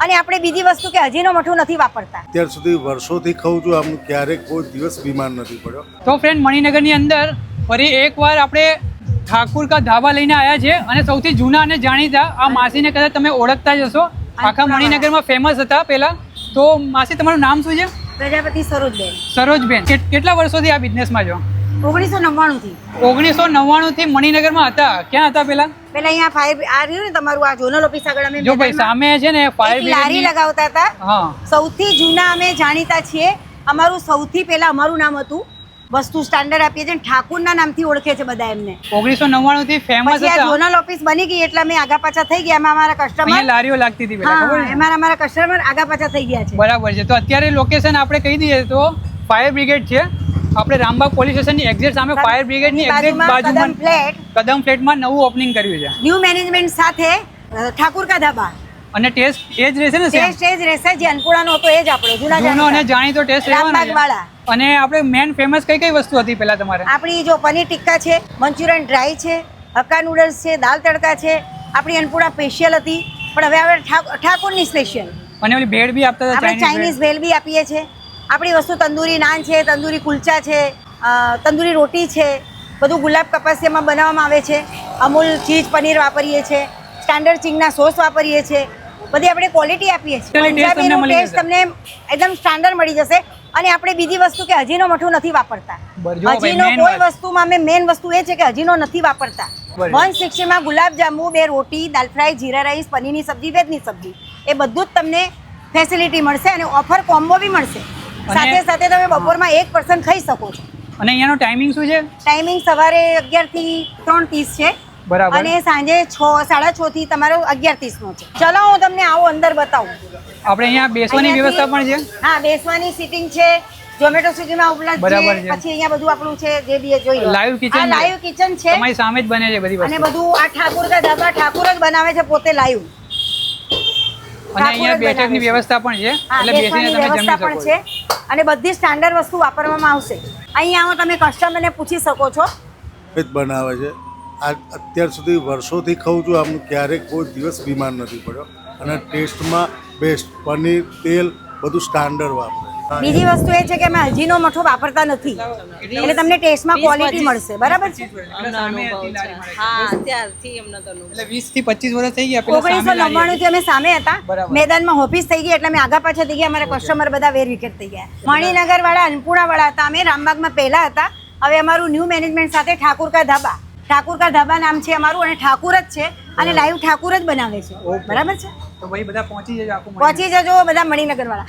અને આપણે બીજી વસ્તુ કે હજીનો મઠું નથી વાપરતા. અત્યાર સુધી વર્ષોથી ખાઉં છું, આમ ક્યારેક કોઈ દિવસ બીમાર નથી પડ્યો. તો ફ્રેન્ડ, મણિનગરની અંદર ફરી એકવાર આપણે ઠાકુર કા ધાબા લઈને આવ્યા છે અને સૌથી જૂના અને જાણીતા આ માસીને કદાચ તમે ઓળખતા જ હશો. આખા મણિનગરમાં ફેમસ હતા પહેલા. તો માસી, તમારું નામ શું છે? પ્રજાપતિ સરોજબેન. સરોજબેન. કેટલા વર્ષોથી આ બિઝનેસમાં છો? 1999 થી. 1999 થી મણિનગરમાં હતા. ક્યાં હતા પેલા? પેલા અહીંયા ફાયર આ રહ્યું ને તમારું આ ઝોનલ ઓફિસ આગળ અમે જો ભાઈ સામે છે ને ફાયર લારી લગાવતા હતા. હા, સૌથી જૂના અમે જાણીતા છીએ. અમારું સૌથી પહેલા અમારું નામ હતું. વસ્તુ સ્ટાન્ડર્ડ આપીએ છીએ, ઠાકુરના નામથી ઓળખે છે બધા એમને. 1999 થી ફેમસ પછી આ હતા. ઝોનલ ઓફિસ બની ગઈ એટલે અમે આગા પાછા થઈ ગયા. એમાં અમારા અહીંયા કસ્ટમર લારીઓ લાગતી હતી પેલા, ખબર છે? એમાં અમારા કસ્ટમર આગા પાછા થઈ ગયા છે. બરાબર છે. તો અત્યારે લોકેશન આપણે કહી દઈએ તો ફાયર બ્રિગેડ છે. આપણે રામબાગ પોલીસ સ્ટેશનની એક્ઝેક્ટ સામે ફાયર બ્રિગેડની એક્ઝેક્ટ બાજુમાં કદમ ફ્લેટમાં નવું ઓપનિંગ કર્યું છે. ન્યૂ મેનેજમેન્ટ સાથે ઠાકુર કા ધાબા. અને ટેસ્ટ એ જ રહેશે ને? ટેસ્ટ એ જ રહેશે જે અન્નપૂર્ણાનો હતો એ જ આપણો જૂનો અને જાણીતો ટેસ્ટ રહેવાનો રામબાગ છે. વાળા. અને આપણે મેન ફેમસ કઈ કઈ વસ્તુ હતી પેલા તમારે? આપણી જો પનીર ટિક્કા છે, મંચુરિયન ડ્રાય છે, હક્કા નૂડલ્સ છે, દાલ તડકા છે. આપણી અન્નપૂર્ણા સ્પેશિયલ હતી, પણ હવે આપણે ઠાકુરની સ્પેશિયલ. અને ઓલી ભેળ બી આપતા હતા, આપણે ચાઇનીઝ ભેલ બી આપીએ છીએ. આપણી વસ્તુ તંદૂરી નાન છે, તંદૂરી કુલચા છે, તંદૂરી રોટી છે, બધું ગુલાબ કપાસિયામાં બનાવવામાં આવે છે. અમૂલ ચીઝ પનીર વાપરીએ છીએ, સ્ટાન્ડર્ડ ચીંગના સોસ વાપરીએ છીએ. બધી આપણે ક્વોલિટી આપીએ છીએ. પંજાબીનો ટેસ્ટ તમને એકદમ સ્ટાન્ડર્ડ મળી જશે. અને આપણે બીજી વસ્તુ કે હજીનો મઠું નથી વાપરતા. હજીનો કોઈ વસ્તુમાં અમે મેઇન વસ્તુ એ છે કે હજીનો નથી વાપરતા. 160 માં ગુલાબ જાંબુ, 2 રોટી, દાલ ફ્રાય, જીરા રાઈસ, પનીરની સબ્જી, વેજની સબ્જી, એ બધું જ તમને ફેસિલિટી મળશે અને ઓફર કોમ્બો બી મળશે. સાથે સાથે તમે બપોરમાં 1 પર્સન ખાઈ શકો છો. અને અહીંયાનો ટાઈમિંગ શું છે? ટાઈમિંગ સવારે 11 થી 3:30 છે. બરાબર. અને સાંજે 6:30 થી તમારો 11:30 નો છે. ચલો હું તમને આવો અંદર બતાવું. આપણે અહીંયા બેસવાની વ્યવસ્થા પણ છે? હા, બેસવાની સીટિંગ છે. ઝોમેટો સ્વિગીમાં ઉપલબ્ધ બરાબર છે. છે. પછી અહીંયા બધું આપણું છે જે બી જોઈ લો. Live kitchen. આ લાઈવ કિચન છે. તમારી સામે જ બને છે બધી અને વસ્તુ. બધું આ ઠાકુર કા ધાબા ઠાકુર જ બનાવે છે પોતે લાઈવ. અને અહીંયા બેઠકની વ્યવસ્થા પણ છે, એટલે બેસીને તમે જમી શકો છો. અને બધી સ્ટાન્ડર્ડ વસ્તુ વાપરવામાં આવશે. અહીંયા તમે કસ્ટમરને પૂછી શકો છો. જ બનાવે છે. આ અત્યાર સુધી વર્ષોથી ખાઉં છું, આમ ક્યારેક કોઈ દિવસ બીમાર નથી પડ્યો. અને ટેસ્ટમાં બેસ્ટ. પનીર, તેલ બધું સ્ટાન્ડર્ડ વાપરે. બીજી વસ્તુ એ છે કે અમે હજીનો મઠો વાપરતા નથી, એટલે તમને ટેસ્ટમાં ક્વોલિટી મળશે. બરાબર છે? એટલે 20 થી 25 વર્ષ થઈ ગયા. 1999 થી અમે સામે હતા. બરાબર. મેદાનમાં ઓફિસ થઈ ગઈ એટલે અમે આગા પાછા થઈ ગયા. અમારા કસ્ટમર બધા વેર વિકેટ થઈ ગયા. મણિનગર વાળા, અન્નપૂર્ણા વાળા હતા. અમે રામબાગમાં પહેલા હતા. હવે અમારું ન્યૂ મેનેજમેન્ટ સાથે ઠાકુર કા ધાબા. ઠાકુર કા ધાબા નામ છે અમારું અને ઠાકુર જ છે અને લાઈવ ઠાકુર જ બનાવે છે. બરાબર છે? તો ભાઈ બધા પહોંચી જજો. પહોંચી જજો બધા મણિનગર વાળા.